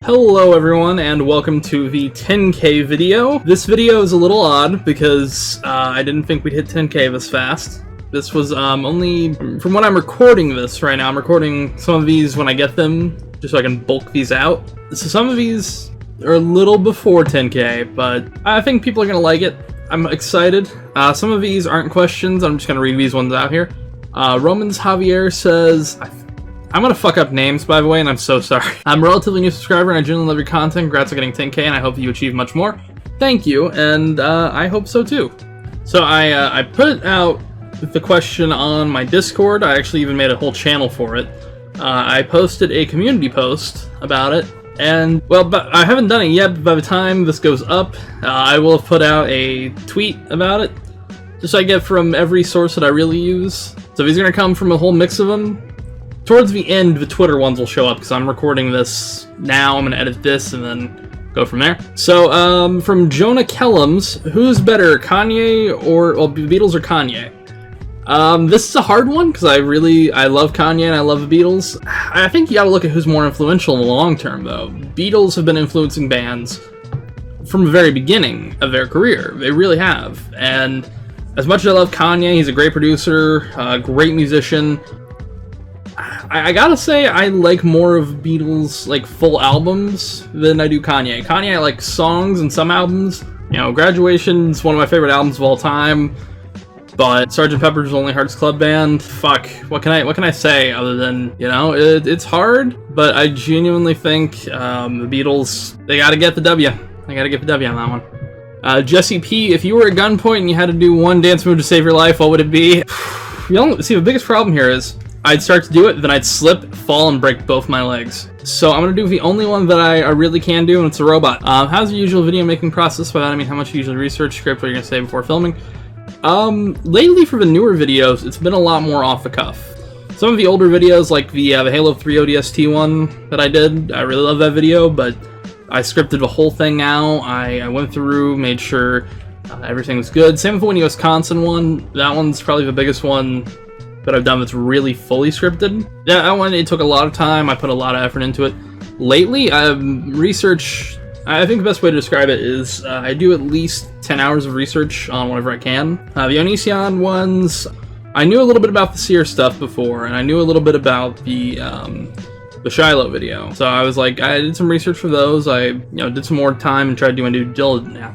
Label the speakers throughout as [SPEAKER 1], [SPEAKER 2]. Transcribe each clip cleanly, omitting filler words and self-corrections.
[SPEAKER 1] Hello everyone, and welcome to the 10K video. This video is a little odd because I didn't think we'd hit 10K this fast. This was only, from when I'm recording this right now, I'm recording some of these when I get them, just so I can bulk these out. So some of these are a little before 10K, but I think people are going to like it. I'm excited. Some of these aren't questions, I'm just going to read these ones out here. Romans Javier says, I'm gonna fuck up names, by the way, and I'm so sorry. I'm a relatively new subscriber, and I genuinely love your content. Congrats on getting 10K, and I hope you achieve much more. Thank you, and I hope so too. So I put out the question on my Discord. I actually even made a whole channel for it. I posted a community post about it, and, well, but I haven't done it yet, but by the time this goes up, I will have put out a tweet about it, just so I get from every source that I really use. So these are gonna come from a whole mix of them. Towards the end, the Twitter ones will show up, because I'm recording this now. I'm going to edit this and then go from there. So, from Jonah Kellums, who's better, Kanye or, well, the Beatles or Kanye? This is a hard one, because I love Kanye and I love the Beatles. I think you gotta look at who's more influential in the long term, though. Beatles have been influencing bands from the very beginning of their career. They really have. And as much as I love Kanye, he's a great producer, a great musician. I gotta say, I like more of Beatles, like, full albums than I do Kanye. Kanye, I like songs and some albums. You know, Graduation's one of my favorite albums of all time. But Sgt. Pepper's Lonely Hearts Club Band, fuck, what can I say other than, you know, it's hard, but I genuinely think the Beatles, they gotta get the W. They gotta get the W on that one. Jesse P, if you were at gunpoint and you had to do one dance move to save your life, what would it be? See, the biggest problem here is, I'd start to do it, then I'd slip, fall, and break both my legs. So I'm going to do the only one that I really can do, and it's a robot. How's your usual video making process? By that I mean how much you usually research, script, what you're going to say before filming. Lately for the newer videos, it's been a lot more off the cuff. Some of the older videos, like the Halo 3 ODST one that I did, I really love that video, but I scripted the whole thing out. I went through, made sure everything was good. Same with the Winnie Wisconsin one. That one's probably the biggest one that I've done that's really fully scripted. Yeah, that one, it took a lot of time. I put a lot of effort into it. Lately, research, I think the best way to describe it is I do at least 10 hours of research on whatever I can. The Onision ones, I knew a little bit about the Seer stuff before, and I knew a little bit about the Shiloh video. So I was like, I did some research for those. I did some more time and tried doing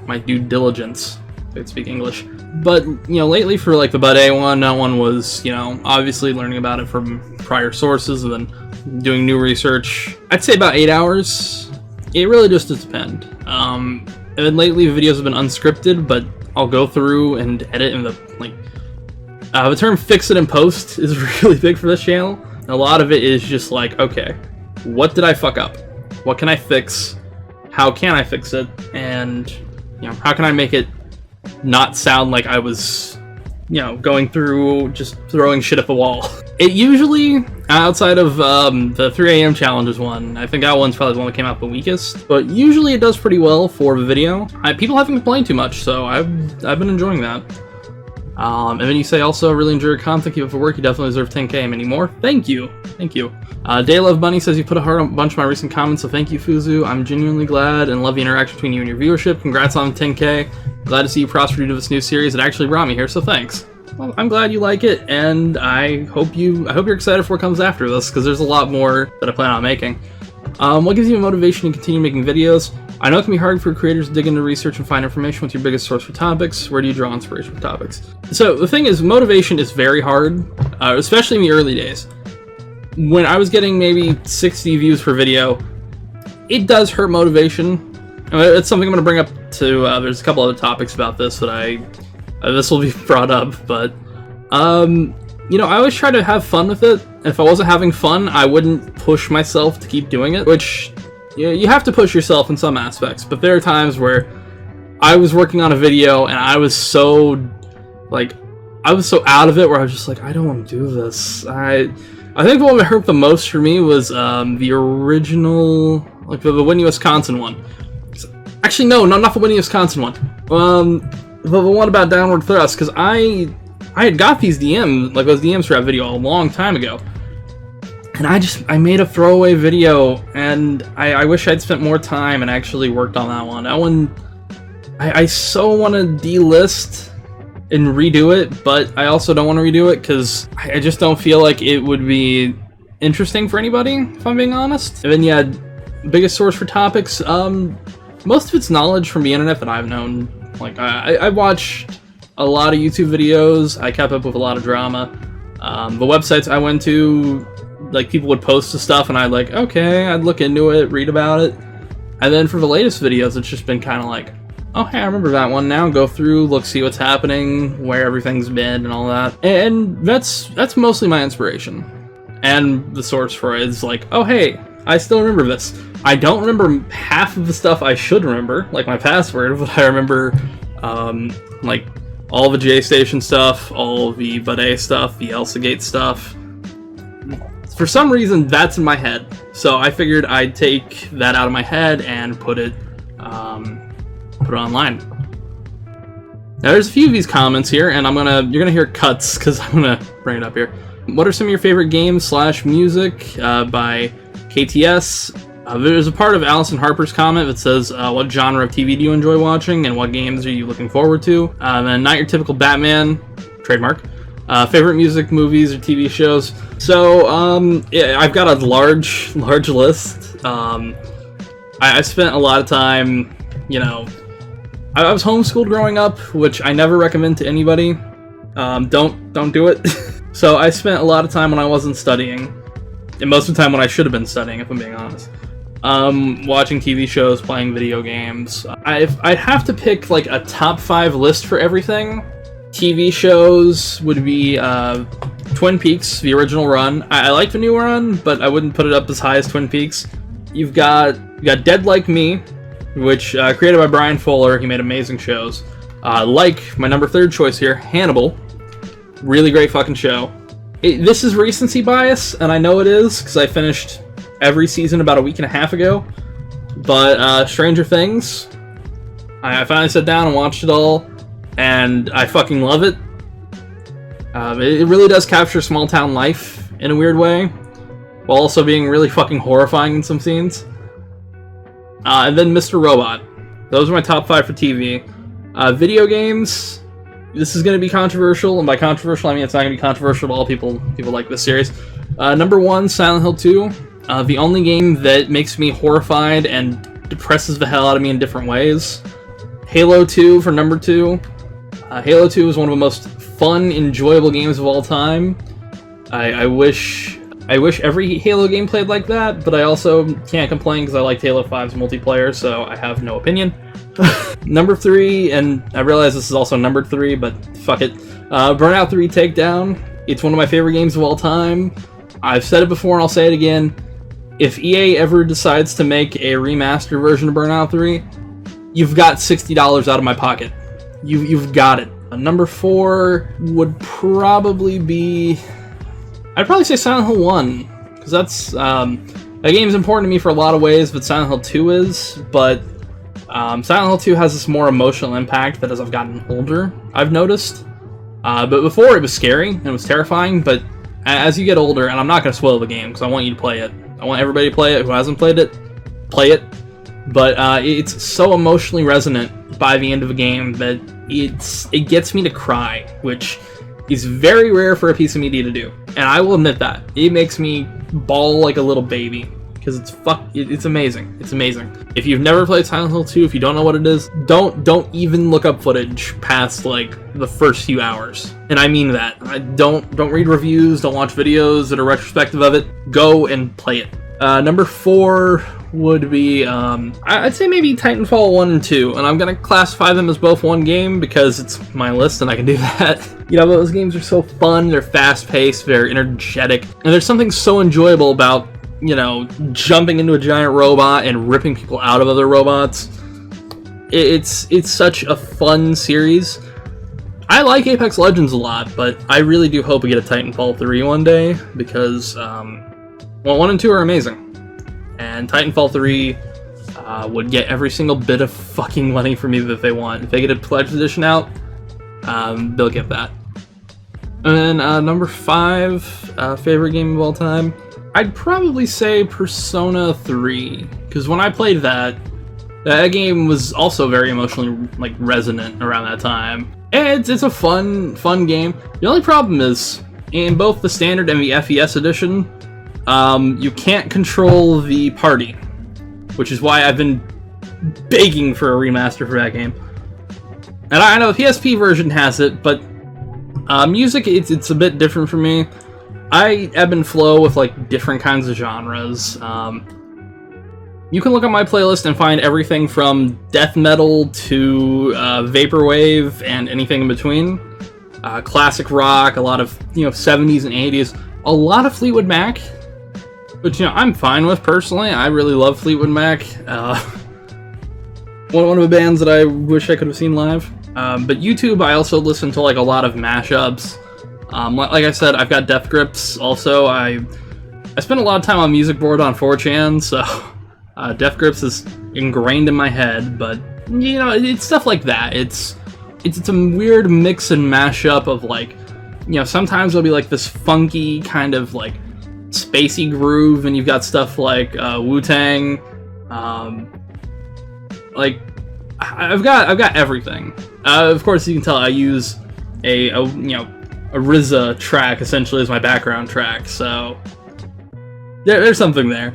[SPEAKER 1] my due diligence. I could speak English. But, lately for, like, the Bud A one, that one was, obviously learning about it from prior sources and then doing new research. I'd say about 8 hours. It really just depends. And then lately the videos have been unscripted, but I'll go through and edit in the term fix it and post is really big for this channel. And a lot of it is just like, okay, what did I fuck up? What can I fix? How can I fix it? And, how can I make it not sound like I was, going through just throwing shit at the wall. It usually, outside of the 3 AM challenges one, I think that one's probably the one that came out the weakest, but usually it does pretty well for the video. People haven't complained too much, so I've been enjoying that. And then you say also, really enjoy your content, keep up the work, you definitely deserve 10K and many more. Thank you. Thank you. Daylove Bunny says you put a heart on a bunch of my recent comments, so thank you, Fuzhou. I'm genuinely glad and love the interaction between you and your viewership. Congrats on 10K. Glad to see you prosper due to this new series. It actually brought me here, so thanks. Well, I'm glad you like it, and I hope you're excited for what comes after this, because there's a lot more that I plan on making. What gives you motivation to continue making videos? I know it can be hard for creators to dig into research and find information. What's your biggest source for topics? Where do you draw inspiration for topics? So the thing is, motivation is very hard, especially in the early days. When I was getting maybe 60 views per video, it does hurt motivation. It's something I'm going to bring up to, there's a couple other topics about this that this will be brought up, but, I always try to have fun with it. If I wasn't having fun, I wouldn't push myself to keep doing it, which, you have to push yourself in some aspects, but there are times where I was working on a video and I was so out of it where I was just like, I don't want to do this. I think the one that hurt the most for me was, the original, like, the Winnie Wisconsin one. Actually, no, not the Winnie Wisconsin one. The one about downward thrust, because I had got these DMs, like those DMs for that video a long time ago. And I made a throwaway video, and I wish I'd spent more time and actually worked on that one. That one, I so want to delist and redo it, but I also don't want to redo it because I just don't feel like it would be interesting for anybody, if I'm being honest. And then yeah, biggest source for topics, most of it's knowledge from the internet that I've known. Like I watched a lot of YouTube videos, I kept up with a lot of drama. The websites I went to, like, people would post the stuff and I'd like, okay, I'd look into it, read about it. And then for the latest videos, it's just been kind of like, oh hey, I remember that one now, go through, look, see what's happening, where everything's been and all that. And that's mostly my inspiration. And the source for it is like, oh hey, I still remember this. I don't remember half of the stuff I should remember, like my password, but I remember like all the J Station stuff, all the Vade stuff, the Elsa Gate stuff. For some reason, that's in my head. So I figured I'd take that out of my head and put it online. Now there's a few of these comments here, and you're gonna hear cuts because I'm gonna bring it up here. What are some of your favorite games / music by KTS? There's a part of Allison Harper's comment that says, what genre of TV do you enjoy watching and what games are you looking forward to? And not your typical Batman, trademark. Favorite music, movies, or TV shows. So, yeah, I've got a large list. I spent a lot of time, you know, I was homeschooled growing up, which I never recommend to anybody. Don't do it. So I spent a lot of time when I wasn't studying, and most of the time when I should have been studying, if I'm being honest. Watching TV shows, playing video games. I'd have to pick like a top 5 list for everything. TV shows would be Twin Peaks, the original run. I like the new run, but I wouldn't put it up as high as Twin Peaks. You got Dead Like Me, which created by Brian Fuller. He made amazing shows. Like my number 3rd choice here, Hannibal. Really great fucking show. This is recency bias, and I know it is because I finished every season about a week and a half ago. But Stranger Things, I finally sat down and watched it all, and I fucking love it. It really does capture small town life in a weird way, while also being really fucking horrifying in some scenes. And then Mr. Robot. Those are my top 5 for TV. Video games. This is going to be controversial, and by controversial I mean it's not going to be controversial to all people like this series. Number 1, Silent Hill 2. The only game that makes me horrified and depresses the hell out of me in different ways. Halo 2 for number 2. Halo 2 is one of the most fun, enjoyable games of all time. I wish every Halo game played like that, but I also can't complain because I liked Halo 5's multiplayer, so I have no opinion. Number 3, and I realize this is also numbered 3, but fuck it. Burnout 3 Takedown. It's one of my favorite games of all time. I've said it before and I'll say it again. If EA ever decides to make a remastered version of Burnout 3, you've got $60 out of my pocket. You've got it. Number 4 would probably be... I'd probably say Silent Hill 1, because that's... that game's important to me for a lot of ways, but Silent Hill 2 is, but... Silent Hill 2 has this more emotional impact that as I've gotten older, I've noticed. But before it was scary and it was terrifying, but as you get older, and I'm not going to spoil the game because I want you to play it. I want everybody to play it who hasn't played it. Play it. But it's so emotionally resonant by the end of the game that it gets me to cry, which is very rare for a piece of media to do. And I will admit that. It makes me bawl like a little baby. Because it's amazing. It's amazing. If you've never played Silent Hill 2, if you don't know what it is, don't even look up footage past like the first few hours. And I mean that. Don't read reviews, don't watch videos that are retrospective of it. Go and play it. Number 4 would be I'd say maybe Titanfall 1 and 2, and I'm gonna classify them as both one game because it's my list and I can do that. You know, those games are so fun, they're fast-paced, they're energetic, and there's something so enjoyable about, you know, jumping into a giant robot and ripping people out of other robots. It's such a fun series. I like Apex Legends a lot, but I really do hope we get a Titanfall 3 one day, because, well, 1 and 2 are amazing. And Titanfall 3 would get every single bit of fucking money from me that they want. If they get a Pledge Edition out, they'll get that. And then number 5, favorite game of all time, I'd probably say Persona 3, because when I played that game was also very emotionally like resonant around that time. And it's a fun game. The only problem is, in both the standard and the FES edition, you can't control the party, which is why I've been begging for a remaster for that game. And I know the PSP version has it, but music, it's a bit different for me. I ebb and flow with like different kinds of genres. You can look on my playlist and find everything from death metal to vaporwave and anything in between. Classic rock, a lot of 70s and 80s, a lot of Fleetwood Mac, which I'm fine with personally. I really love Fleetwood Mac. One of the bands that I wish I could have seen live. But YouTube, I also listen to like a lot of mashups. Like I said, I've got Death Grips. Also, I spend a lot of time on Music Board on 4chan, so Death Grips is ingrained in my head. But it's stuff like that. It's a weird mix and mashup of like, sometimes there'll be like this funky kind of like spacey groove, and you've got stuff like Wu-Tang. Like I've got everything. Of course, you can tell I use a RZA track essentially as my background track, so there's something there.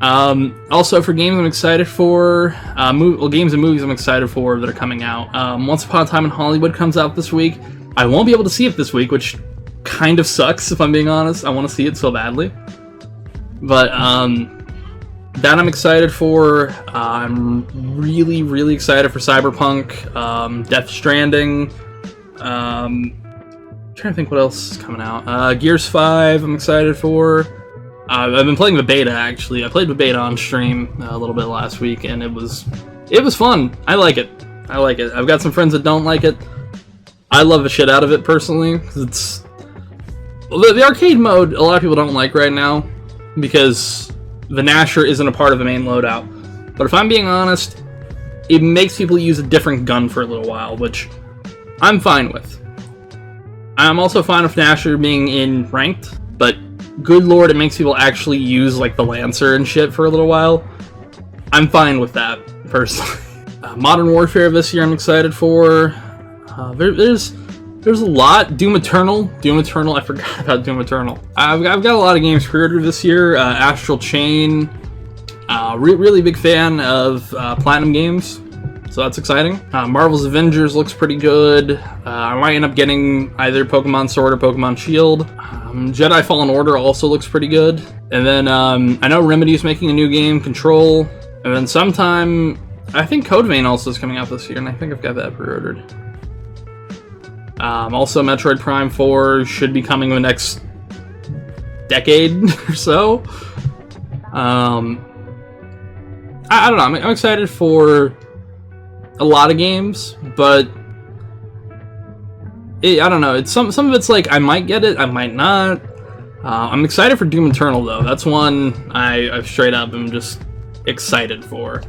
[SPEAKER 1] Also, for games I'm excited for, games and movies I'm excited for that are coming out. Once Upon a Time in Hollywood comes out this week. I won't be able to see it this week, which kind of sucks if I'm being honest. I want to see it so badly. But that I'm excited for. I'm really, really excited for Cyberpunk, Death Stranding. I'm trying to think what else is coming out. Gears 5 I'm excited for. I've been playing the beta, actually. I played the beta on stream a little bit last week, and it was fun. I like it. I've got some friends that don't like it. I love the shit out of it, personally, because it's... The arcade mode, a lot of people don't like right now, because the Gnasher isn't a part of the main loadout. But if I'm being honest, it makes people use a different gun for a little while, which I'm fine with. I'm also fine with Gnasher being in ranked, but good lord, it makes people actually use like the Lancer and shit for a little while. I'm fine with that, personally. Modern Warfare this year I'm excited for. There's a lot. Doom Eternal, I forgot about Doom Eternal. I've got a lot of games pre-ordered this year. Astral Chain, really big fan of Platinum Games, so that's exciting. Marvel's Avengers looks pretty good. I might end up getting either Pokemon Sword or Pokemon Shield. Jedi Fallen Order also looks pretty good. And then I know Remedy's making a new game, Control. And then sometime, I think Code Vein also is coming out this year, and I think I've got that pre-ordered. Also, Metroid Prime 4 should be coming in the next decade or so. I don't know. I'm excited for a lot of games, but I don't know. It's some of it's like I might get it, I might not. I'm excited for Doom Eternal though. That's one I straight up am just excited for.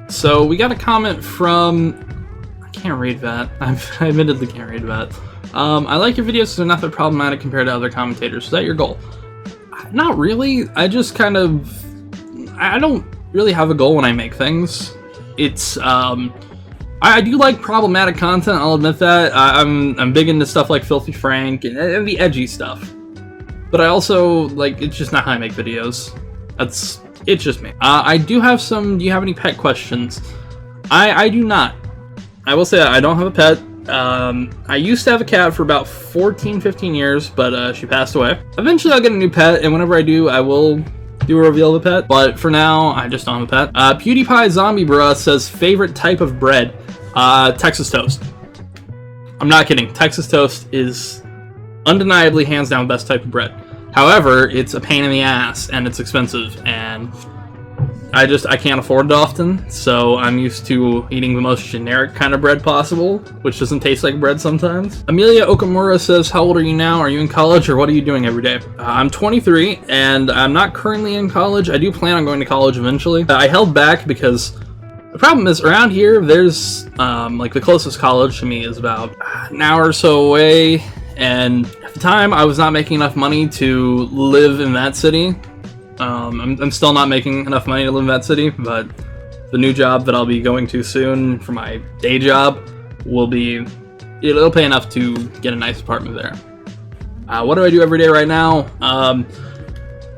[SPEAKER 1] So we got a comment from. I can't read that. I admittedly can't read that. I like your videos because they're not that problematic compared to other commentators. Is that your goal? Not really. I just kind of... I don't really have a goal when I make things. It's... I do like problematic content, I'll admit that. I'm big into stuff like Filthy Frank and the edgy stuff. But I also, like, it's just not how I make videos. It's just me. I do have some... Do you have any pet questions? I do not. I will say that I don't have a pet. I used to have a cat for about 14-15 years, but she passed away. Eventually I'll get a new pet, and whenever I do, I will do a reveal of the pet. But for now, I just don't have a pet. PewDiePie Zombie Bruh says, favorite type of bread? Texas toast. I'm not kidding. Texas toast is undeniably hands down best type of bread. However, it's a pain in the ass, and it's expensive, and I can't afford it often, so I'm used to eating the most generic kind of bread possible, which doesn't taste like bread sometimes. Amelia Okamura says, how old are you now? Are you in college, or what are you doing every day? I'm 23, and I'm not currently in college. I do plan on going to college eventually. I held back because the problem is, around here, there's, like, the closest college to me is about an hour or so away, and At the time, I was not making enough money to live in that city. I'm still not making enough money to live in that city, but the new job that I'll be going to soon for my day job it'll pay enough to get a nice apartment there. What do I do every day right now?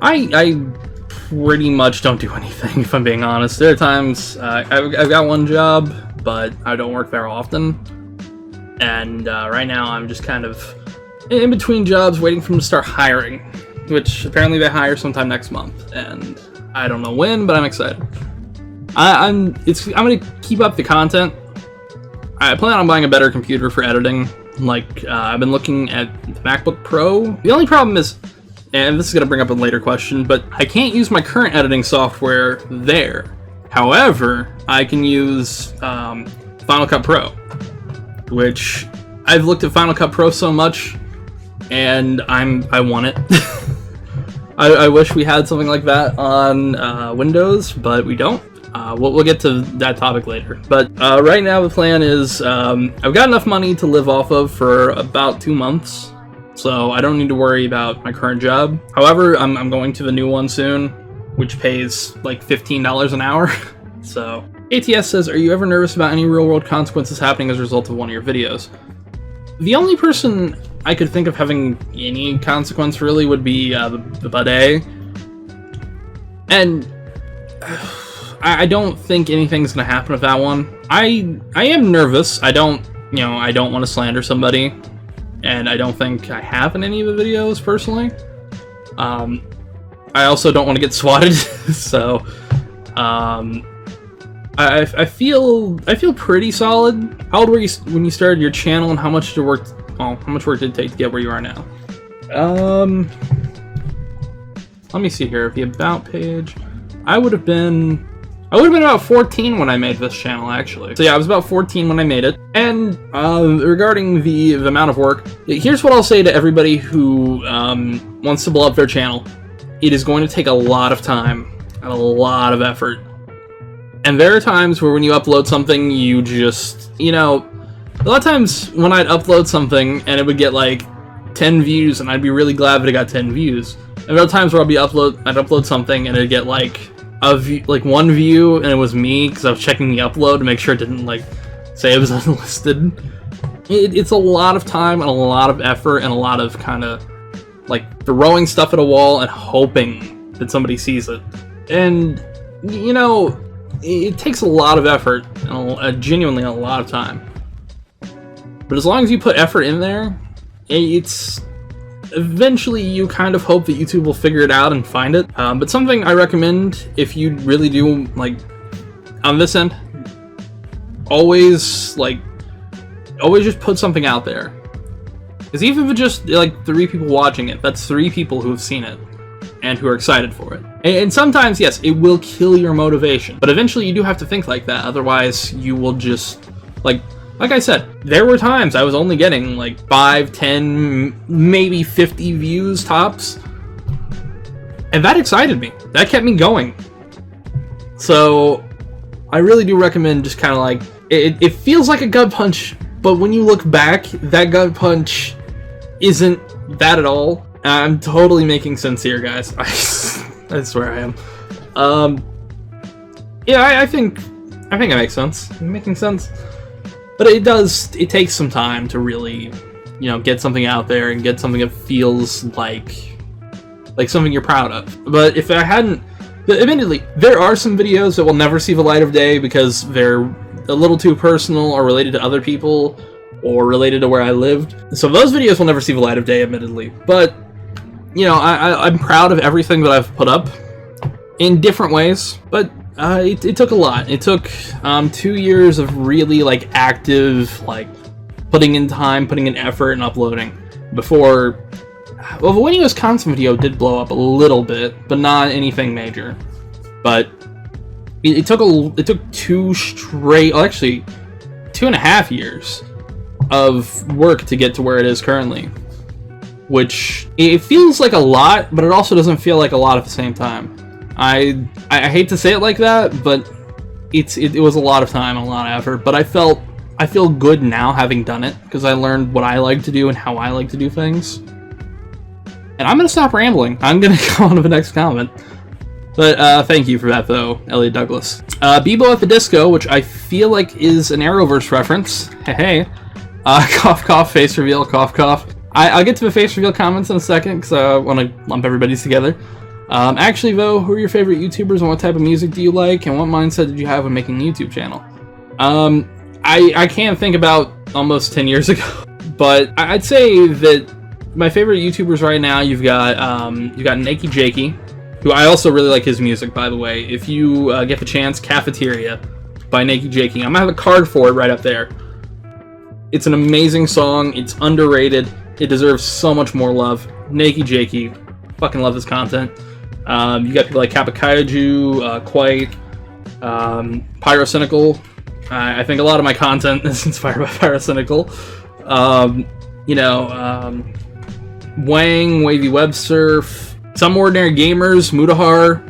[SPEAKER 1] I pretty much don't do anything, if I'm being honest. There are times I've got one job, but I don't work there often. And right now I'm just kind of in between jobs waiting for them to start hiring, which apparently they hire sometime next month. And I don't know when, but I'm excited. I'm going to keep up the content. I plan on buying a better computer for editing. Like, I've been looking at the MacBook Pro. The only problem is, and this is going to bring up a later question, but I can't use my current editing software there. However, I can use Final Cut Pro, which I've looked at Final Cut Pro so much, and I want it. I wish we had something like that on Windows, but we don't. We'll get to that topic later. But right now the plan is I've got enough money to live off of for about 2 months, so I don't need to worry about my current job. However, I'm going to the new one soon, which pays like $15 an hour. So ATS says, are you ever nervous about any real-world consequences happening as a result of one of your videos? The only person I could think of having any consequence really would be the bidet. And I don't think anything's gonna happen with that one. I am nervous. I don't want to slander somebody, and I don't think I have in any of the videos personally. I also don't want to get swatted, so I feel pretty solid. How old were you when you started your channel, and how much work did it take to get where you are now? Let me see here. The About page. I would have been about 14 when I made this channel, actually. So yeah, I was about 14 when I made it. And regarding the amount of work, here's what I'll say to everybody who wants to blow up their channel. It is going to take a lot of time and a lot of effort. And there are times where when you upload something, you just, a lot of times when I'd upload something and it would get like 10 views, and I'd be really glad that it got 10 views. And there are times where I'd upload something and it'd get like one view, and it was me because I was checking the upload to make sure it didn't say it was unlisted. It's a lot of time and a lot of effort and a lot of kind of throwing stuff at a wall and hoping that somebody sees it. And it takes a lot of effort and genuinely a lot of time. But as long as you put effort in there, eventually you kind of hope that YouTube will figure it out and find it. But something I recommend, if you really do, on this end, always just put something out there. Because even if it's just 3 people watching it, that's 3 people who have seen it and who are excited for it. And sometimes, yes, it will kill your motivation, but eventually you do have to think like that. Otherwise, you will just like I said, there were times I was only getting 5, 10, maybe 50 views tops. And that excited me. That kept me going. So I really do recommend just kind of it feels like a gut punch, but when you look back, that gut punch isn't that at all. I'm totally making sense here, guys. I swear I am. Yeah, I think it makes sense. I'm making sense. But it takes some time to really, get something out there and get something that feels like something you're proud of. But if I hadn't, admittedly, there are some videos that will never see the light of day because they're a little too personal or related to other people or related to where I lived. So those videos will never see the light of day, admittedly. But, I'm proud of everything that I've put up in different ways. But it took a lot. It took 2 years of really active putting in time, putting in effort, and uploading before. Well, the Winnie, Wisconsin video did blow up a little bit, but not anything major. But it took 2.5 years of work to get to where it is currently, which it feels like a lot, but it also doesn't feel like a lot at the same time. I hate to say it like that, but it was a lot of time and a lot of effort. But I feel good now having done it because I learned what I like to do and how I like to do things. And I'm gonna stop rambling. I'm gonna go on to the next comment. But thank you for that, though, Elliot Douglas. Bebo at the Disco, which I feel like is an Arrowverse reference. Hey. Cough, cough, face reveal, cough, cough. I'll get to the face reveal comments in a second, because I want to lump everybody's together. Actually, though, who are your favorite YouTubers and what type of music do you like, and what mindset did you have when making a YouTube channel? I can't think about almost 10 years ago, but I'd say that my favorite YouTubers right now, you've got Nakey Jakey, who I also really like his music, by the way. If you get the chance, Cafeteria by Nakey Jakey. I'm gonna have a card for it right up there. It's an amazing song. It's underrated. It deserves so much more love. Nakey Jakey, fucking love his content. You got people like Kappa Kaiju, Quite, Pyrocynical. I think a lot of my content is inspired by Pyrocynical. Wang, Wavy Web Surf, Some Ordinary Gamers, Mudahar,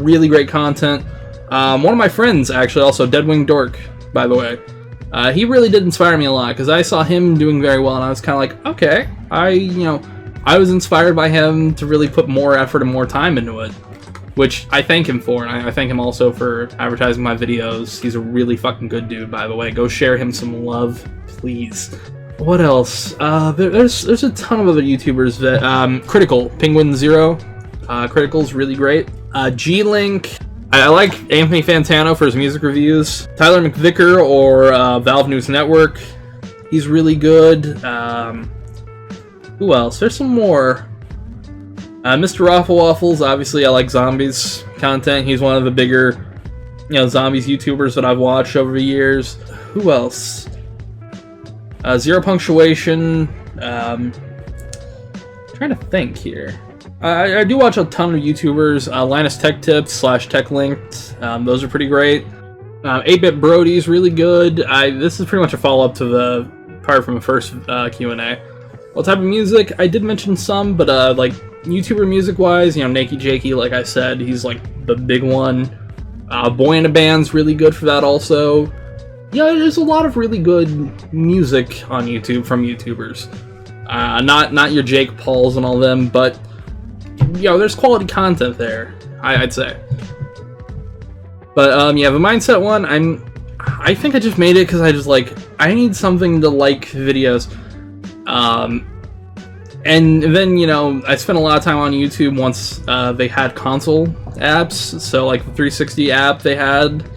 [SPEAKER 1] really great content. One of my friends, actually, also Deadwing Dork, by the way. He really did inspire me a lot, because I saw him doing very well, and I was kind of like, okay, I was inspired by him to really put more effort and more time into it, which I thank him for, and I thank him also for advertising my videos. He's a really fucking good dude, by the way. Go share him some love, please. What else? There's a ton of other YouTubers that, Critical, Penguin Zero. Critical's really great. G-Link. I like Anthony Fantano for his music reviews. Tyler McVicker or Valve News Network. He's really good. Who else? There's some more. Mr. Raffle Waffles. Obviously, I like Zombies content. He's one of the bigger, Zombies YouTubers that I've watched over the years. Who else? Zero Punctuation. Trying to think here. I do watch a ton of YouTubers. Linus Tech Tips / Tech Linked. Those are pretty great. 8-Bit Brody's really good. This is pretty much a follow-up to the part from the first Q&A. What type of music? I did mention some, but like YouTuber music-wise, Nakey Jakey, like I said, he's like the big one. Boy in a Band's really good for that also. There's a lot of really good music on YouTube from YouTubers. Not your Jake Pauls and all them, but there's quality content there, I'd say. But the mindset one, I think I just made it because I need something to like videos. And then, I spent a lot of time on YouTube once they had console apps. So like the 360 app they had,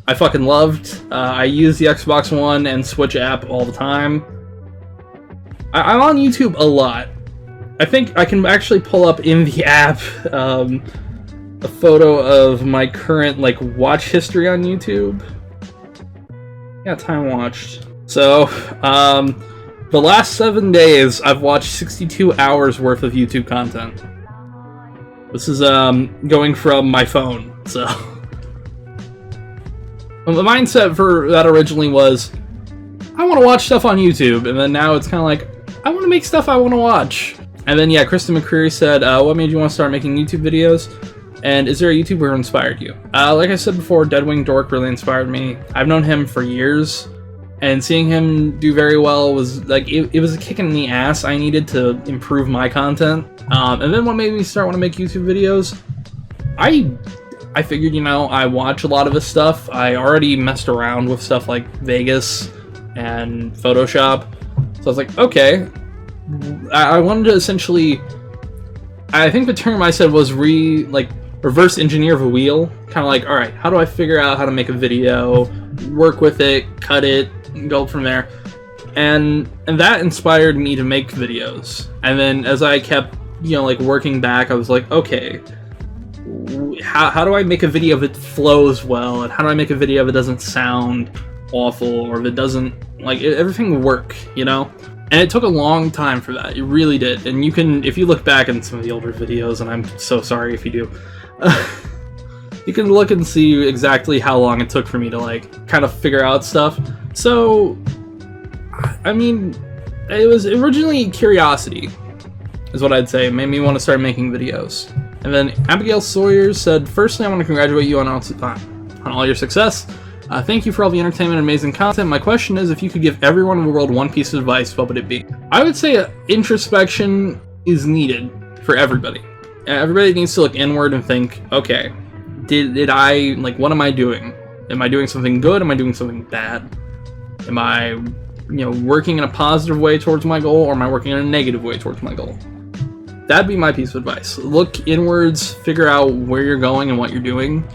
[SPEAKER 1] I fucking loved. I use the Xbox One and Switch app all the time. I'm on YouTube a lot. I think I can actually pull up in the app a photo of my current watch history on YouTube. Yeah, time watched. So, the last 7 days, I've watched 62 hours worth of YouTube content. This is going from my phone, so. Well, the mindset for that originally was, I want to watch stuff on YouTube, and then now it's kind of like, I want to make stuff I want to watch. And then, yeah, Kristen McCreary said, what made you want to start making YouTube videos? And is there a YouTuber who inspired you? Like I said before, Deadwing Dork really inspired me. I've known him for years, and seeing him do very well was, it was a kick in the ass I needed to improve my content. And then what made me start want to make YouTube videos? I figured, I watch a lot of his stuff. I already messed around with stuff like Vegas and Photoshop. So I was like, okay. I wanted to essentially, I think the term I said was reverse engineer the wheel. Kind of like, all right, how do I figure out how to make a video, work with it, cut it, go from there. And that inspired me to make videos. And then as I kept, working back, I was like, okay, how do I make a video that flows well? And how do I make a video that doesn't sound awful, or that doesn't, everything work, And it took a long time for that. It really did. And you can, if you look back in some of the older videos, and I'm so sorry if you do, you can look and see exactly how long it took for me to, kind of figure out stuff. So, I mean, it was originally curiosity, is what I'd say. It made me want to start making videos. And then Abigail Sawyer said, firstly, I want to congratulate you on all your success. Thank you for all the entertainment and amazing content. My question is, if you could give everyone in the world one piece of advice, what would it be? I would say introspection is needed for everybody. Everybody needs to look inward and think, okay, did I, like, what am I doing? Am I doing something good? Am I doing something bad? Am I, working in a positive way towards my goal, or am I working in a negative way towards my goal? That'd be my piece of advice. Look inwards, figure out where you're going and what you're doing,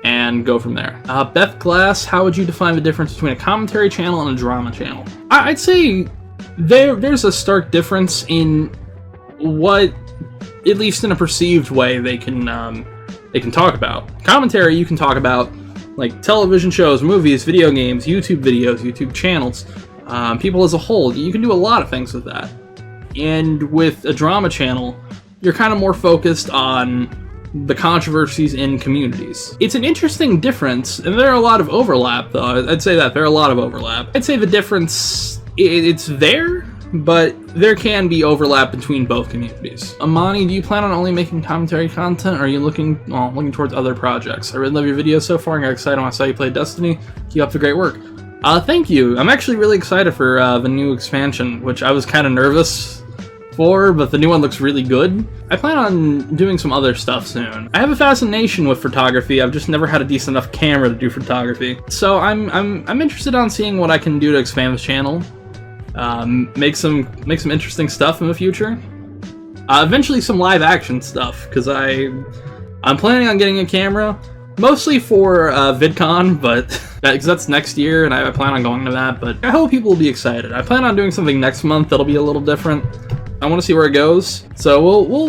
[SPEAKER 1] and go from there. Beth Glass, how would you define the difference between a commentary channel and a drama channel? I'd say there's a stark difference in what, at least in a perceived way, they can talk about. Commentary, you can talk about like television shows, movies, video games, YouTube videos, YouTube channels, people as a whole. You can do a lot of things with that. And with a drama channel, you're kind of more focused on the controversies in communities. It's an interesting difference, and there are a lot of overlap, though. I'd say that there are a lot of overlap. I'd say the difference, it's there, but there can be overlap between both communities. Amani, do you plan on only making commentary content, or are you looking towards other projects? I really love your videos so far, and got excited when I saw you play Destiny. Keep up the great work. Thank you. I'm actually really excited for the new expansion, which I was kind of nervous for, but the new one looks really good. I plan on doing some other stuff soon. I have a fascination with photography. I've just never had a decent enough camera to do photography. So I'm interested on seeing what I can do to expand this channel. Make some interesting stuff in the future. Eventually some live action stuff, because I'm planning on getting a camera, mostly for VidCon, but because that's next year, and I plan on going to that. But I hope people will be excited. I plan on doing something next month that'll be a little different. I want to see where it goes. So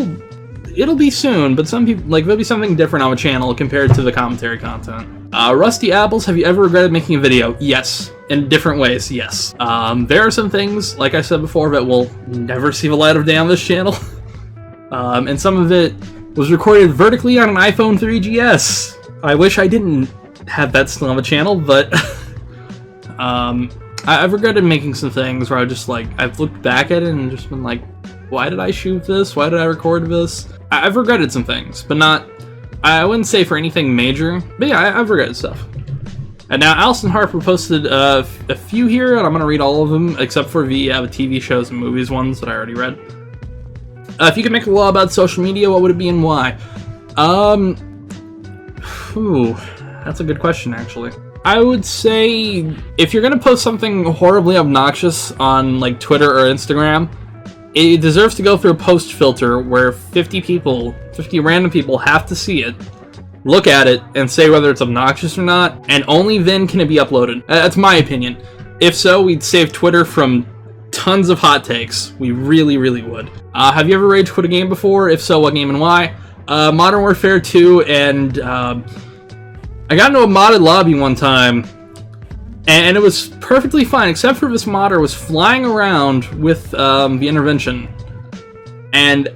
[SPEAKER 1] it'll be soon, but some people, there'll be something different on the channel compared to the commentary content. Rusty Apples, have you ever regretted making a video? Yes. In different ways, yes. There are some things, like I said before, that will never see the light of day on this channel. And some of it was recorded vertically on an iPhone 3GS. I wish I didn't have that still on the channel, but I've regretted making some things where I've looked back at it and just been like, why did I shoot this? Why did I record this? I've regretted some things, but not, I wouldn't say for anything major, but yeah, I've regretted stuff. And now Allison Harper posted a few here, and I'm going to read all of them, except for the TV shows and movies ones that I already read. If you could make a law about social media, what would it be and why? That's a good question, actually. I would say, if you're going to post something horribly obnoxious on Twitter or Instagram, it deserves to go through a post filter where 50 random people have to see it, look at it, and say whether it's obnoxious or not, and only then can it be uploaded. That's my opinion. If so, we'd save Twitter from tons of hot takes. We really, really would. Have you ever rage quit a game before? If so, what game and why? Modern Warfare 2, and I got into a modded lobby one time, and it was perfectly fine, except for this modder was flying around with the intervention. And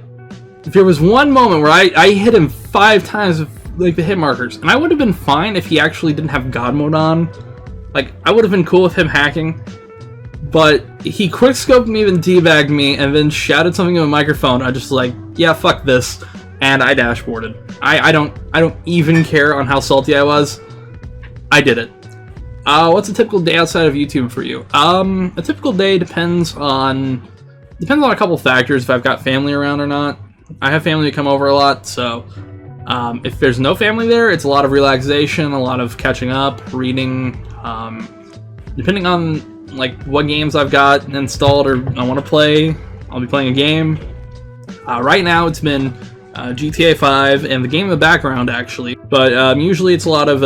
[SPEAKER 1] there was one moment where I hit him 5 times with the hit markers, and I would have been fine if he actually didn't have God mode on. I would have been cool with him hacking, but he quickscoped me and teabagged me, and then shouted something in a microphone. I just yeah, fuck this, and I dashboarded. I don't even care on how salty I was. I did it. What's a typical day outside of YouTube for you? A typical day depends on a couple factors, if I've got family around or not. I have family come over a lot, so if there's no family there, it's a lot of relaxation, a lot of catching up, reading. Depending on what games I've got installed or I want to play, I'll be playing a game. Right now it's been GTA 5 and the game in the background, actually, but usually it's a lot of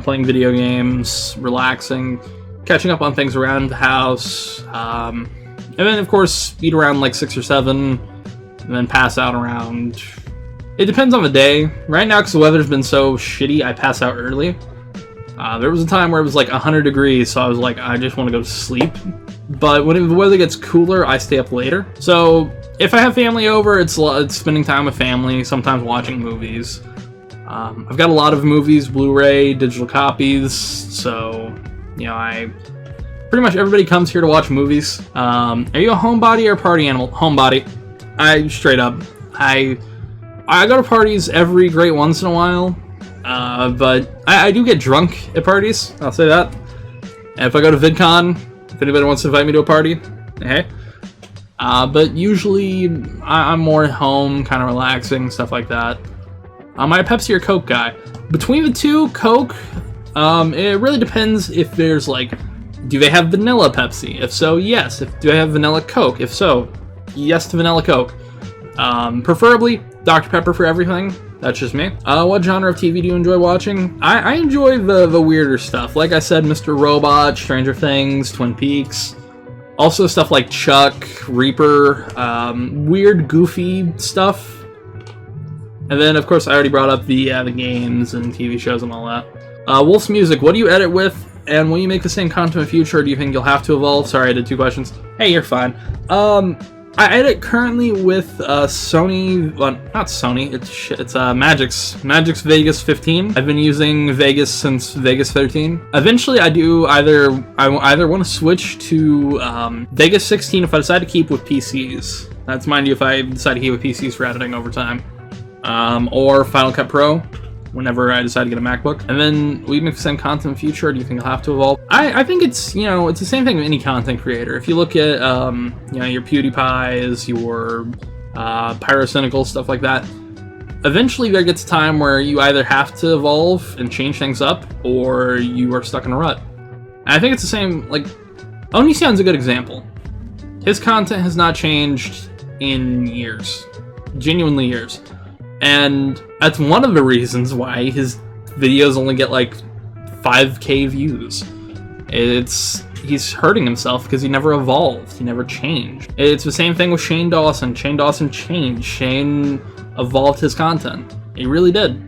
[SPEAKER 1] playing video games, relaxing, catching up on things around the house, and then of course eat around 6 or 7, and then pass out around. It depends on the day. Right now, because the weather's been so shitty, I pass out early. There was a time where it was 100 degrees, so I was I just want to go to sleep. But when the weather gets cooler, I stay up later. So if I have family over, it's spending time with family, sometimes watching movies. I've got a lot of movies, Blu-ray, digital copies, so, I pretty much everybody comes here to watch movies. Are you a homebody or a party animal? Homebody. Straight up. I go to parties every great once in a while, but I do get drunk at parties, I'll say that. And if I go to VidCon, if anybody wants to invite me to a party, hey. But usually I'm more at home, kind of relaxing, stuff like that. I'm a Pepsi or Coke guy. Between the two, Coke, it really depends if there's like, do they have vanilla Pepsi? If so, yes. Do they have vanilla Coke? If so, yes to vanilla Coke. Preferably Dr. Pepper for everything. That's just me. What genre of TV do you enjoy watching? I enjoy the weirder stuff. Like I said, Mr. Robot, Stranger Things, Twin Peaks. Also stuff like Chuck, Reaper, weird, goofy stuff. And then, of course, I already brought up the games and TV shows and all that. Wolf's Music, what do you edit with? And will you make the same content in the future, or do you think you'll have to evolve? Sorry, I did 2 questions. Hey, you're fine. I edit currently with Sony, well, not Sony, it's Magix Vegas 15. I've been using Vegas since Vegas 13. Eventually I either want to switch to Vegas 16 if I decide to keep with PCs. That's mind you if I decide to keep with PCs for editing over time. Or Final Cut Pro whenever I decide to get a MacBook. And then will you make the same content in the future, or do you think I'll have to evolve? I think it's, it's the same thing with any content creator. If you look at, your PewDiePies, your Pyrocynical, stuff like that, eventually there gets a time where you either have to evolve and change things up, or you are stuck in a rut. And I think it's the same, like, Onision's a good example. His content has not changed in years. Genuinely years. And that's one of the reasons why his videos only get like 5K views. He's hurting himself because he never evolved. He never changed. It's the same thing with Shane Dawson. Shane Dawson changed. Shane evolved his content. He really did.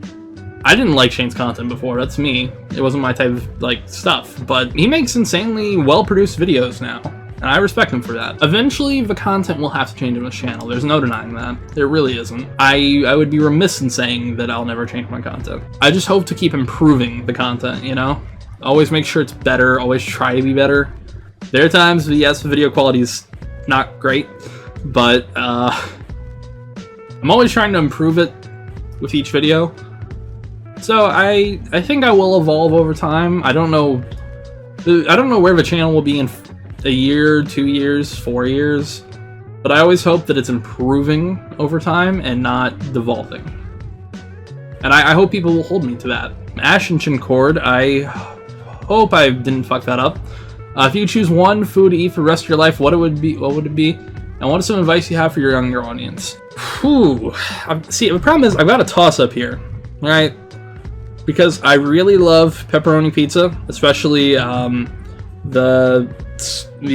[SPEAKER 1] I didn't like Shane's content before. That's me. It wasn't my type of like stuff. But he makes insanely well-produced videos now. And I respect him for that. Eventually, the content will have to change on his channel. There's no denying that. There really isn't. I would be remiss in saying that I'll never change my content. I just hope to keep improving the content, Always make sure it's better. Always try to be better. There are times, yes, the video quality is not great, but I'm always trying to improve it with each video. So I think I will evolve over time. I don't know where the channel will be in a year, 2 years, 4 years, but I always hope that it's improving over time and not devolving. And I hope people will hold me to that. Ashenton Cord, I hope I didn't fuck that up. If you choose one food to eat for the rest of your life, what would it be? And what is some advice you have for your younger audience? Whew. See, the problem is I've got a toss-up here, alright? Because I really love pepperoni pizza, especially the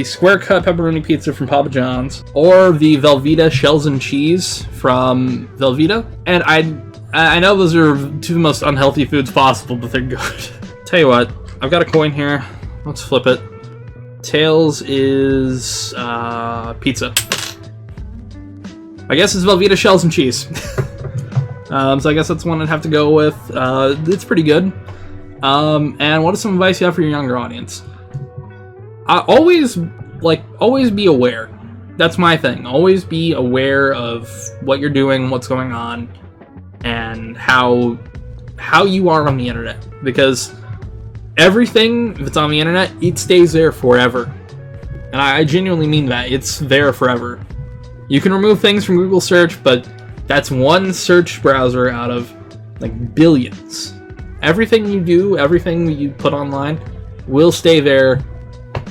[SPEAKER 1] square cut pepperoni pizza from Papa John's, or the Velveeta shells and cheese from Velveeta. And I know those are 2 of the most unhealthy foods possible, but they're good. Tell you what, I've got a coin here. Let's flip it. Tails is pizza. I guess it's Velveeta shells and cheese. So I guess that's one I'd have to go with. It's pretty good. And what is some advice you have for your younger audience? Always be aware. That's my thing. Always be aware of what you're doing, what's going on, and how you are on the internet. Because everything that's on the internet, it stays there forever. And I genuinely mean that. It's there forever. You can remove things from Google search, but that's one search browser out of like billions. Everything you do, everything you put online will stay there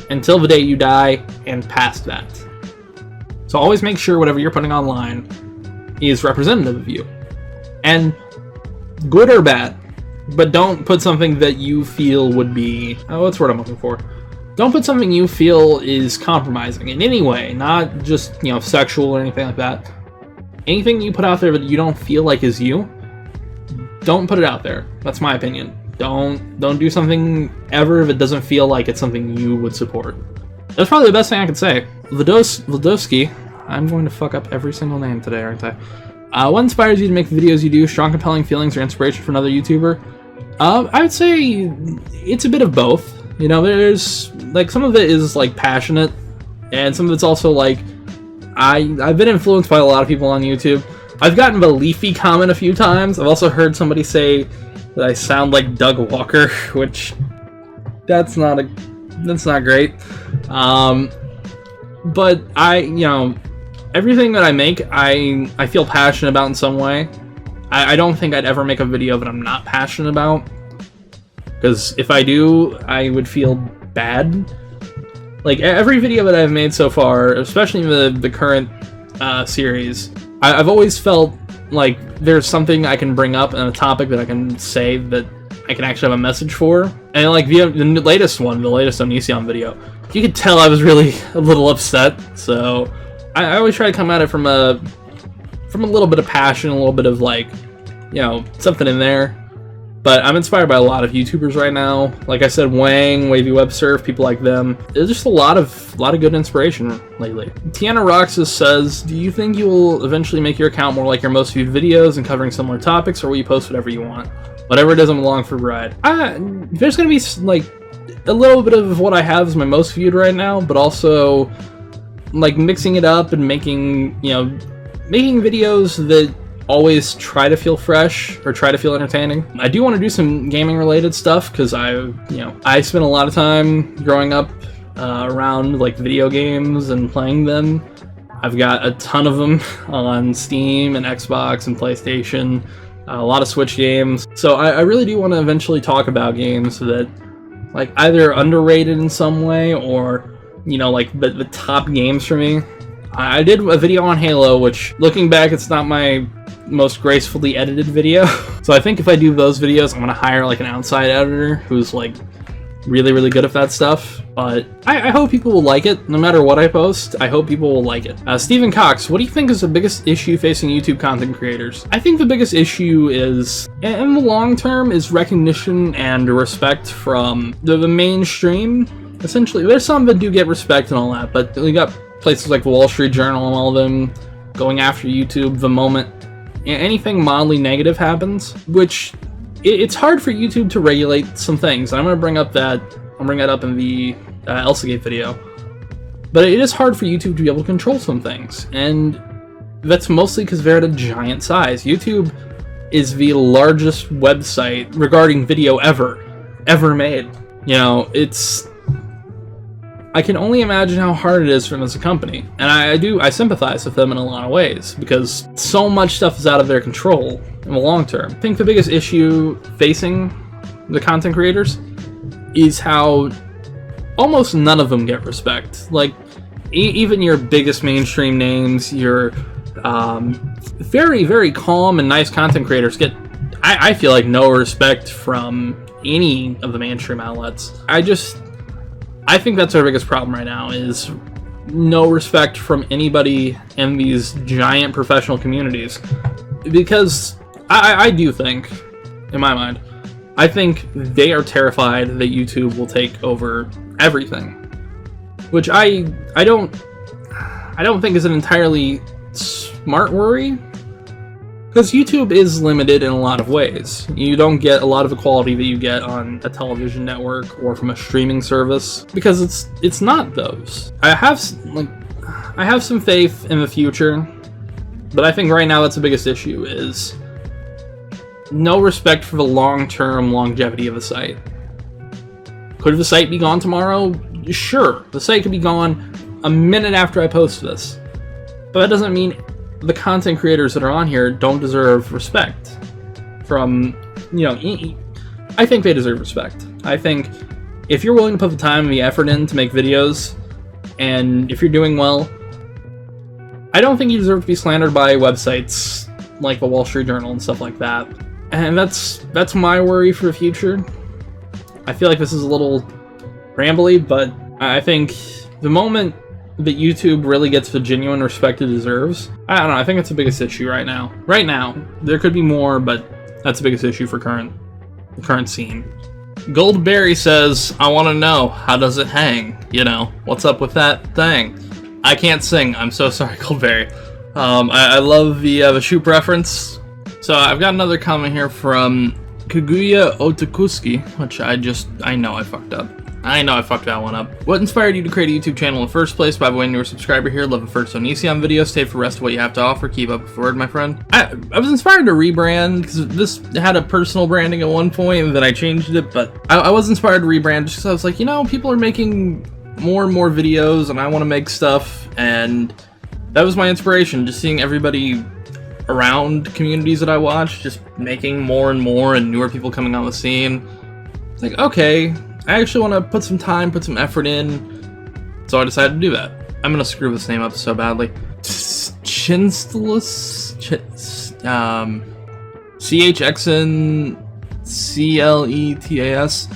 [SPEAKER 1] until the day you die and past that. So always make sure whatever you're putting online is representative of you. And good or bad, but don't put something that you feel would be, what's the word I'm looking for? Don't put something you feel is compromising in any way, not just, sexual or anything like that. Anything you put out there that you don't feel like is you, don't put it out there. That's my opinion. Don't do something ever that doesn't feel like it's something you would support. That's probably the best thing I could say. Vladowski, I'm going to fuck up every single name today, aren't I? What inspires you to make the videos you do? Strong, compelling feelings or inspiration for another YouTuber? I would say it's a bit of both. There's, like, some of it is, like, passionate, and some of it's also, like, I've been influenced by a lot of people on YouTube. I've gotten the Leafy comment a few times. I've also heard somebody say that I sound like Doug Walker, which that's not great. But everything that I make, I feel passionate about in some way. I don't think I'd ever make a video that I'm not passionate about, because if I do, I would feel bad. Like, every video that I've made so far, especially the current series, I've always felt like there's something I can bring up and a topic that I can say that I can actually have a message for. And like the latest Onision video, you could tell I was really a little upset. So I always try to come at it from a little bit of passion, a little bit of like, you know, something in there. But I'm inspired by a lot of YouTubers right now. Like I said, Wang, Wavy Web Surf, people like them. There's just a lot of good inspiration lately. Tiana Roxas says, do you think you will eventually make your account more like your most viewed videos and covering similar topics, or will you post whatever you want? Whatever it is, I'm along for the ride. There's gonna be like a little bit of what I have is my most viewed right now, but also like mixing it up and making videos that always try to feel fresh or try to feel entertaining. I do want to do some gaming related stuff because I spent a lot of time growing up around like video games and playing them. I've got a ton of them on Steam and Xbox and PlayStation, a lot of Switch games. So I really do want to eventually talk about games that like either underrated in some way or, you know, like the top games for me. I did a video on Halo, which looking back, it's not my most gracefully edited video. So I think if I do those videos, I'm gonna hire like an outside editor who's like really good at that stuff. But I hope people will like it. No matter what I post, I hope people will like it. Stephen Cox, what do you think is the biggest issue facing YouTube content creators? I think the biggest issue is, in the long term, is recognition and respect from the mainstream. Essentially, there's some that do get respect and all that, but we got places like the Wall Street Journal and all of them going after YouTube the moment anything mildly negative happens, which it's hard for YouTube to regulate some things. And I'm going to bring that up in the Elsagate video. But it is hard for YouTube to be able to control some things, and that's mostly because they're at a giant size. YouTube is the largest website regarding video ever made. You know, I can only imagine how hard it is for them as a company. And I sympathize with them in a lot of ways, because so much stuff is out of their control in the long term. I think the biggest issue facing the content creators is how almost none of them get respect. Like, even your biggest mainstream names, your very calm and nice content creators get, I feel like, no respect from any of the mainstream outlets. I think that's our biggest problem right now, is no respect from anybody in these giant professional communities. Because I do think, in my mind, I think they are terrified that YouTube will take over everything. Which I don't think is an entirely smart worry. Because YouTube is limited in a lot of ways. You don't get a lot of the quality that you get on a television network or from a streaming service, because it's not those. I have some faith in the future, but I think right now that's the biggest issue, is no respect for the long-term longevity of the site. Could the site be gone tomorrow? Sure, the site could be gone a minute after I post this. But that doesn't mean the content creators that are on here don't deserve respect from, you know, I think they deserve respect. I think if you're willing to put the time and the effort in to make videos, and if you're doing well, I don't think you deserve to be slandered by websites like the Wall Street Journal and stuff like that. And that's my worry for the future. I feel like this is a little rambly, but I think the moment that YouTube really gets the genuine respect it deserves, I don't know, I think that's the biggest issue right now. Right now, there could be more, but that's the biggest issue for the current scene. Goldberry says, I want to know, how does it hang? You know, what's up with that thing? I can't sing, I'm so sorry, Goldberry. I love the shoot reference. So I've got another comment here from Kaguya Otakuski, which I know I fucked up. I know I fucked that one up. What inspired you to create a YouTube channel in the first place? By the way, newer subscriber here. Love the first Onision video. Stay for the rest of what you have to offer. Keep up the word, my friend. I was inspired to rebrand, because this had a personal branding at one point, and then I changed it, but I was inspired to rebrand just because I was like, you know, people are making more and more videos, and I want to make stuff, and that was my inspiration, just seeing everybody around communities that I watch just making more and more and newer people coming on the scene. It's like, okay, I actually want to put some time, put some effort in, so I decided to do that. I'm gonna screw this name up so badly. Chinstless, CHXNCLETAS.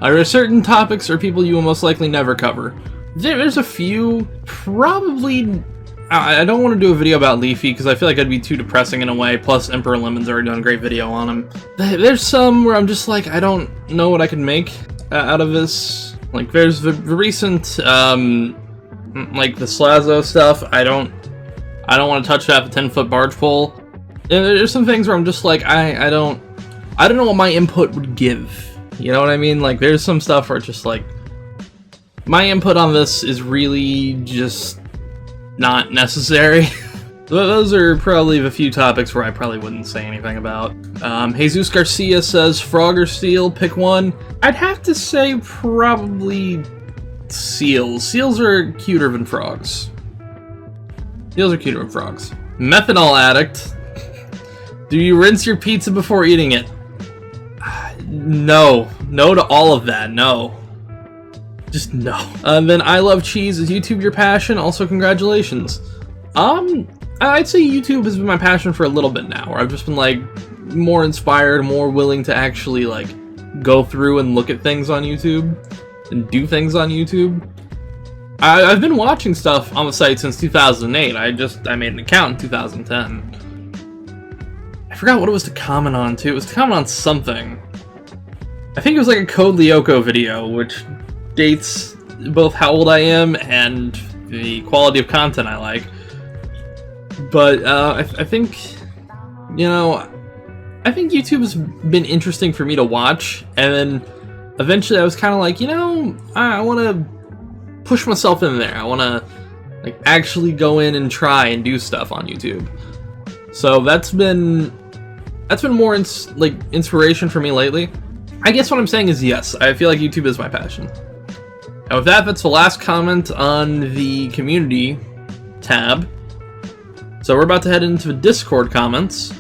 [SPEAKER 1] There are certain topics or people you will most likely never cover. There's a few, probably. I don't want to do a video about Leafy because I feel like that'd be too depressing in a way. Plus, Emperor Lemon's already done a great video on him. There's some where I'm just like, I don't know what I can make out of this. Like, there's the recent, like the Slazo stuff. I don't want to touch that. The 10-foot barge pole. And there's some things where I'm just like, I don't know what my input would give. You know what I mean? Like, there's some stuff where it's just like, my input on this is really just not necessary. Those are probably the few topics where I probably wouldn't say anything about. Jesus Garcia says, frog or seal, pick one. I'd have to say probably seals. Seals are cuter than frogs. Seals are cuter than frogs. Methanol addict. Do you rinse your pizza before eating it? No. No to all of that, no. Just no. Then I love cheese. Is YouTube your passion? Also, congratulations. I'd say YouTube has been my passion for a little bit now, where I've just been like more inspired, more willing to actually like go through and look at things on YouTube and do things on YouTube. I've been watching stuff on the site since 2008. I made an account in 2010. I forgot what it was to comment on too. It was to comment on something. I think it was like a Code Lyoko video, which dates both how old I am and the quality of content I like. But I think, you know, I think YouTube has been interesting for me to watch, and then eventually I was kind of like, you know, I want to push myself in there. I want to like actually go in and try and do stuff on YouTube. So that's been more inspiration for me lately. I guess what I'm saying is yes, I feel like YouTube is my passion. And with that, that's the last comment on the community tab. So we're about to head into the Discord comments,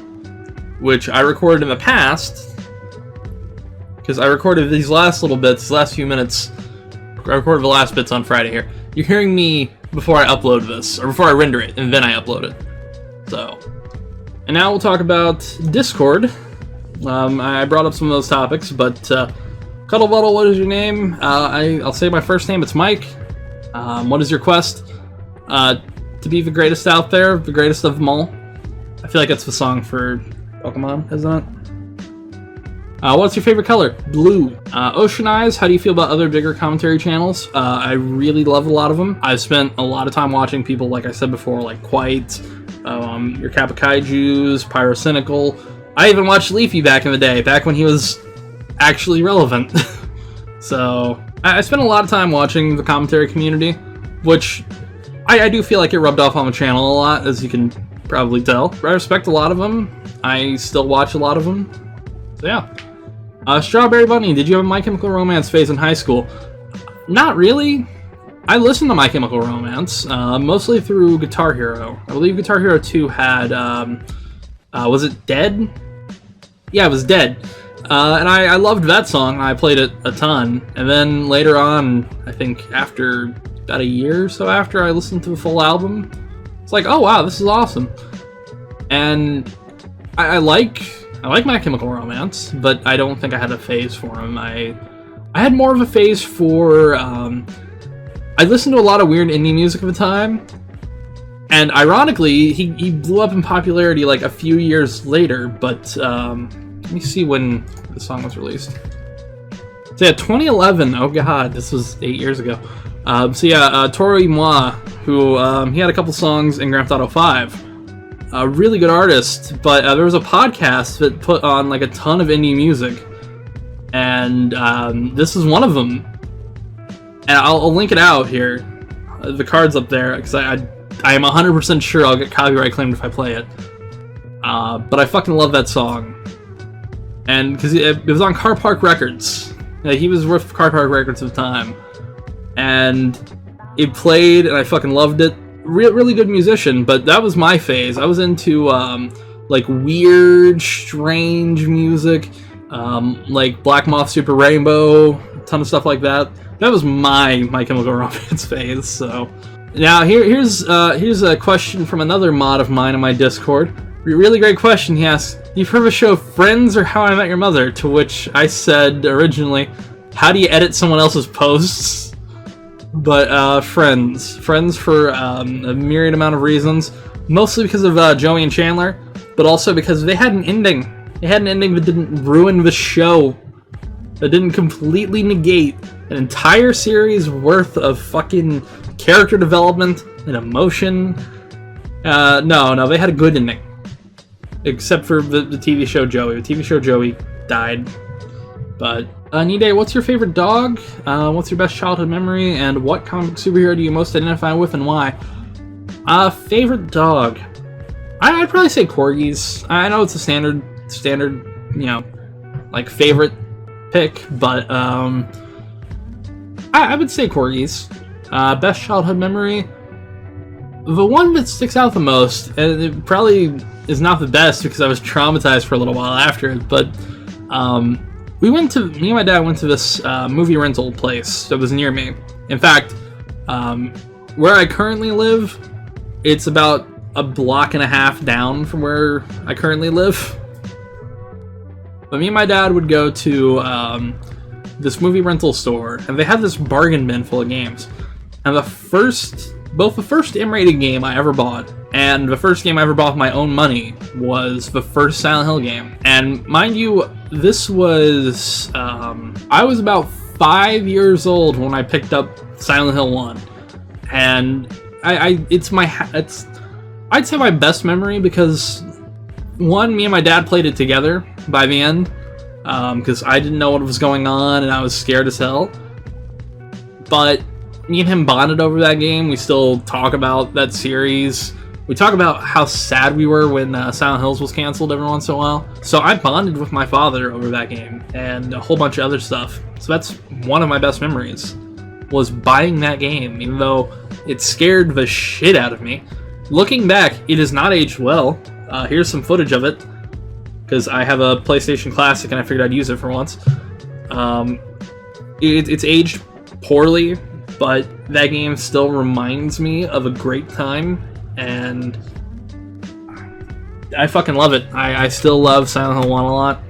[SPEAKER 1] which I recorded in the past, because I recorded these last little bits, these last few minutes. I recorded the last bits on Friday here. You're hearing me before I upload this, or before I render it, and then I upload it. So, and now we'll talk about Discord. I brought up some of those topics, but Cuddle Buddle, what is your name? I'll say my first name, it's Mike. What is your quest? To be the greatest out there, the greatest of them all. I feel like that's the song for Pokemon, isn't it? What's your favorite color? Blue. Ocean Eyes, how do you feel about other bigger commentary channels? I really love a lot of them. I've spent a lot of time watching people, like I said before, like Quite, your Kappa Kaijus, Pyrocynical. I even watched Leafy back in the day, back when he was actually relevant. So, I spent a lot of time watching the commentary community, which I do feel like it rubbed off on the channel a lot, as you can probably tell. I respect a lot of them. I still watch a lot of them. So yeah. Strawberry Bunny, did you have a My Chemical Romance phase in high school? Not really. I listened to My Chemical Romance, mostly through Guitar Hero. I believe Guitar Hero 2 had, was it Dead? Yeah, it was Dead. And I loved that song. I played it a ton. And then later on, I think after about a year or so after I listened to the full album, it's like, oh wow, this is awesome. And I like My Chemical Romance, but I don't think I had a phase for him. I had more of a phase for, I listened to a lot of weird indie music at the time, and ironically, he blew up in popularity like a few years later, but let me see when the song was released. So yeah, 2011, oh god, this was 8 years ago. So yeah, Toro y Moi, who, he had a couple songs in Grand Theft Auto 5. A really good artist, but there was a podcast that put on like a ton of indie music, and this is one of them. And I'll link it out here. The card's up there, because I am 100% sure I'll get copyright claimed if I play it. But I fucking love that song. And because it was on Car Park Records. Yeah, he was worth Car Park Records at the time. And it played, and I fucking loved it. really good musician, but that was my phase. I was into like weird, strange music, like Black Moth Super Rainbow, a ton of stuff like that. That was my Chemical Romance phase. So now here's a question from another mod of mine in my Discord. Really great question. He asks, "You've heard of the show Friends or How I Met Your Mother?" To which I said originally, "How do you edit someone else's posts?" But Friends for a myriad amount of reasons, mostly because of Joey and Chandler, but also because they had an ending. They had an ending that didn't ruin the show, that didn't completely negate an entire series worth of fucking character development and emotion. No, they had a good ending. Except for the TV show Joey. The TV show Joey died. But, Nide, what's your favorite dog? What's your best childhood memory? And what comic superhero do you most identify with and why? Favorite dog? I'd probably say corgis. I know it's a standard, you know, like, favorite pick, but, I would say corgis. Best childhood memory? The one that sticks out the most, and it probably is not the best because I was traumatized for a little while after it, but me and my dad went to this movie rental place that was near me. In fact, where I currently live, it's about a block and a half down from where I currently live. But me and my dad would go to this movie rental store, and they had this bargain bin full of games. And both the first M-rated game I ever bought and the first game I ever bought with my own money was the first Silent Hill game. And mind you, this was, I was about 5 years old when I picked up Silent Hill 1. And I'd say my best memory because, one, me and my dad played it together by the end, because I didn't know what was going on and I was scared as hell. But me and him bonded over that game. We still talk about that series. We talk about how sad we were when Silent Hills was canceled every once in a while. So I bonded with my father over that game and a whole bunch of other stuff. So that's one of my best memories, was buying that game, even though it scared the shit out of me. Looking back, it has not aged well. Here's some footage of it, because I have a PlayStation Classic and I figured I'd use it for once. It's aged poorly, but that game still reminds me of a great time, and I fucking love it. I still love Silent Hill 1 a lot.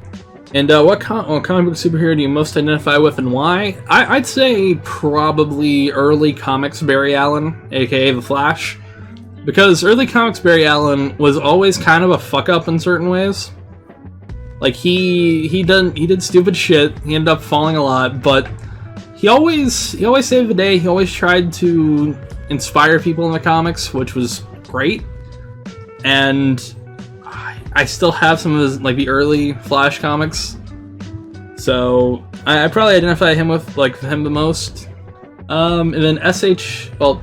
[SPEAKER 1] And what comic book superhero do you most identify with and why? I'd say probably early comics Barry Allen, aka The Flash. Because early comics Barry Allen was always kind of a fuck-up in certain ways. Like, he did stupid shit, he ended up falling a lot, but he always saved the day. He always tried to inspire people in the comics, which was great. And I still have some of his, like, the early Flash comics, so I probably identify him with, like, him the most. And then SHSL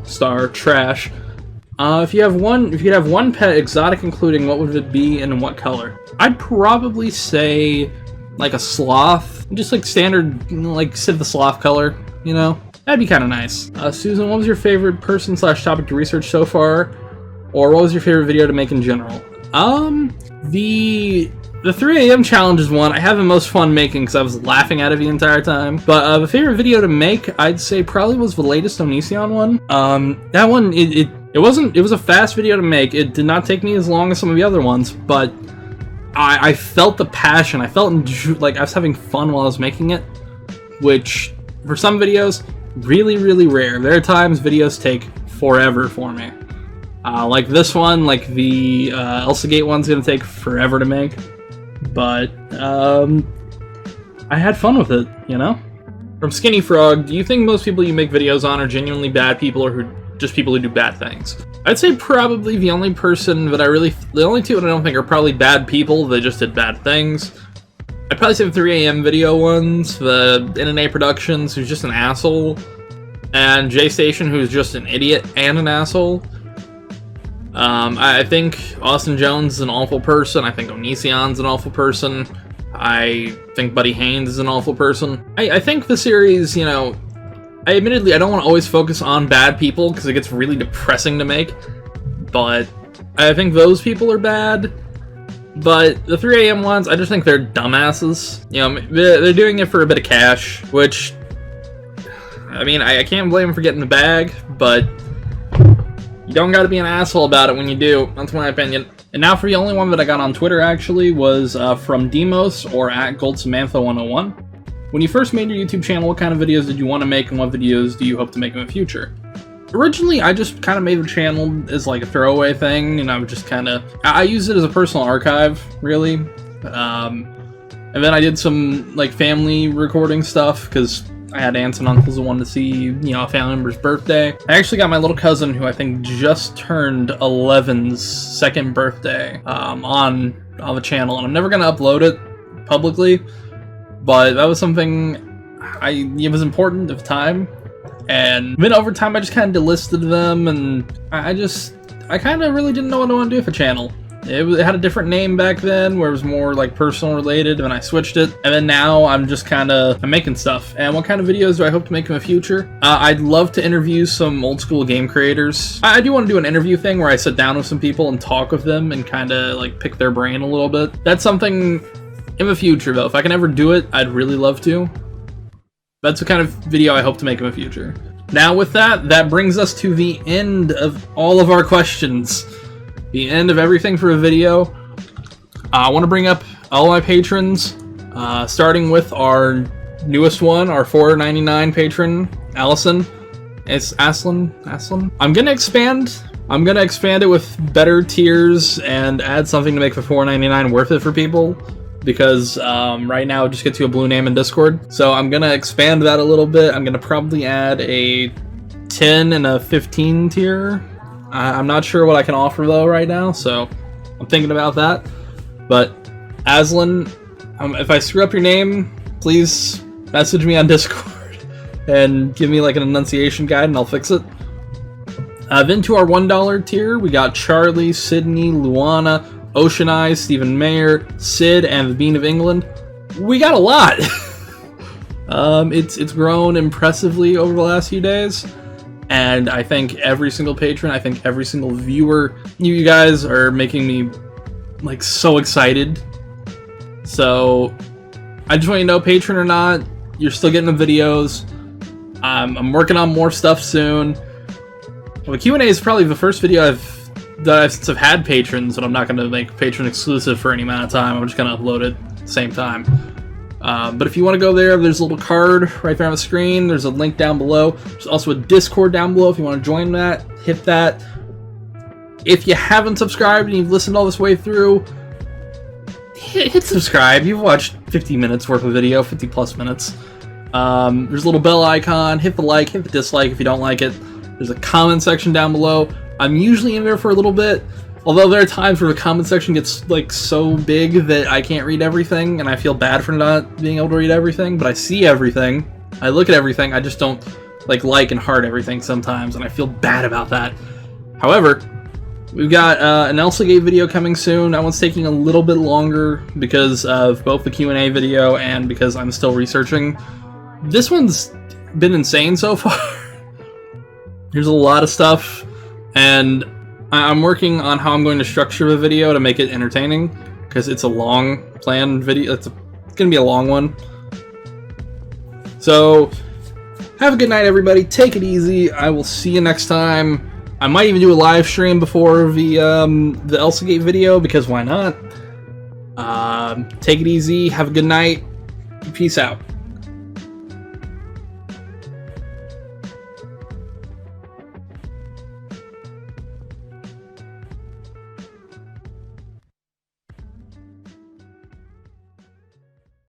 [SPEAKER 1] star Trash. If you could have one pet exotic including, what would it be and in what color? I'd probably say like a sloth, just like standard, like the sloth color, you know? That'd be kind of nice. Susan, what was your favorite person/topic to research so far? Or what was your favorite video to make in general? The 3 AM challenge is one I have the most fun making because I was laughing at it the entire time. But the favorite video to make, I'd say probably was the latest Onision one. That one, it was a fast video to make. It did not take me as long as some of the other ones, but I felt the passion. I felt like I was having fun while I was making it, which for some videos, really, really rare. There are times videos take forever for me. Like this one, like the Elsa Gate one's gonna take forever to make. But, I had fun with it, you know? From Skinny Frog, do you think most people you make videos on are genuinely bad people or just people who do bad things? I'd say probably the only two that I don't think are probably bad people, they just did bad things. I'd probably say the 3 AM video ones, the NNA Productions, who's just an asshole, and J-Station, who's just an idiot and an asshole. I think Austin Jones is an awful person. I think Onision's an awful person. I think Buddy Haynes is an awful person. I think the series, you know, admittedly, I don't want to always focus on bad people because it gets really depressing to make, but I think those people are bad. But the 3 a.m. ones, I just think they're dumbasses. You know, they're doing it for a bit of cash, which, I mean, I can't blame them for getting the bag, but you don't gotta be an asshole about it when you do. That's my opinion. And now for the only one that I got on Twitter, actually, was from Demos, or at GoldSamantha101. When you first made your YouTube channel, what kind of videos did you want to make, and what videos do you hope to make in the future? Originally, I just kind of made the channel as like a throwaway thing, and I would just kind of... I used it as a personal archive, really. And then I did some like family recording stuff, because I had aunts and uncles who wanted to see, you know, a family member's birthday. I actually got my little cousin, who I think just turned 11's second birthday, on the channel, and I'm never going to upload it publicly, but that was something it was important at the time. And then over time, I just kind of delisted them, and I kind of really didn't know what I want to do with the channel. It had a different name back then, where it was more like personal related, and I switched it. And then now I'm just I'm making stuff. And what kind of videos do I hope to make in the future? I'd love to interview some old school game creators. I do want to do an interview thing where I sit down with some people and talk with them and kind of like pick their brain a little bit. That's something in the future, though. If I can ever do it, I'd really love to. That's the kind of video I hope to make in the future. Now with that brings us to the end of all of our questions. The end of everything for a video. I want to bring up all my patrons, starting with our newest one, our $4.99 patron, Allison. It's Aslan. I'm gonna expand it with better tiers and add something to make the $4.99 worth it for people. Because right now it just gets you a blue name in Discord. So I'm gonna expand that a little bit. I'm gonna probably add a 10 and a 15 tier. I'm not sure what I can offer though right now, so I'm thinking about that. But Aslan, if I screw up your name, please message me on Discord and give me like an enunciation guide and I'll fix it. Then to our $1 tier, we got Charlie, Sydney, Luana, Ocean Eyes, Stephen Mayer, Sid, and the Bean of England. We got a lot! It's grown impressively over the last few days, and I thank every single patron, I thank every single viewer. You guys are making me, like, so excited. So, I just want you to know, patron or not, you're still getting the videos. I'm working on more stuff soon. Well, the Q&A is probably the first video since I've had patrons, and I'm not going to make patron exclusive for any amount of time. I'm just going to upload it at the same time. But if you want to go there's a little card right there on the screen. There's a link down below. There's also a Discord down below if you want to join that. Hit that. If you haven't subscribed and you've listened all this way through, hit subscribe. You've watched 50 minutes worth of video, 50 plus minutes. There's a little bell icon. Hit the like, hit the dislike if you don't like it. There's a comment section down below. I'm usually in there for a little bit, although there are times where the comment section gets like so big that I can't read everything, and I feel bad for not being able to read everything, but I see everything. I look at everything, I just don't like and heart everything sometimes, and I feel bad about that. However, we've got an Elsa Gate video coming soon. That one's taking a little bit longer because of both the Q&A video and because I'm still researching. This one's been insane so far. There's a lot of stuff. And I'm working on how I'm going to structure the video to make it entertaining, because it's a long planned video. It's going to be a long one. So, have a good night, everybody. Take it easy. I will see you next time. I might even do a live stream before the Elsa Gate video, because why not? Take it easy. Have a good night. Peace out.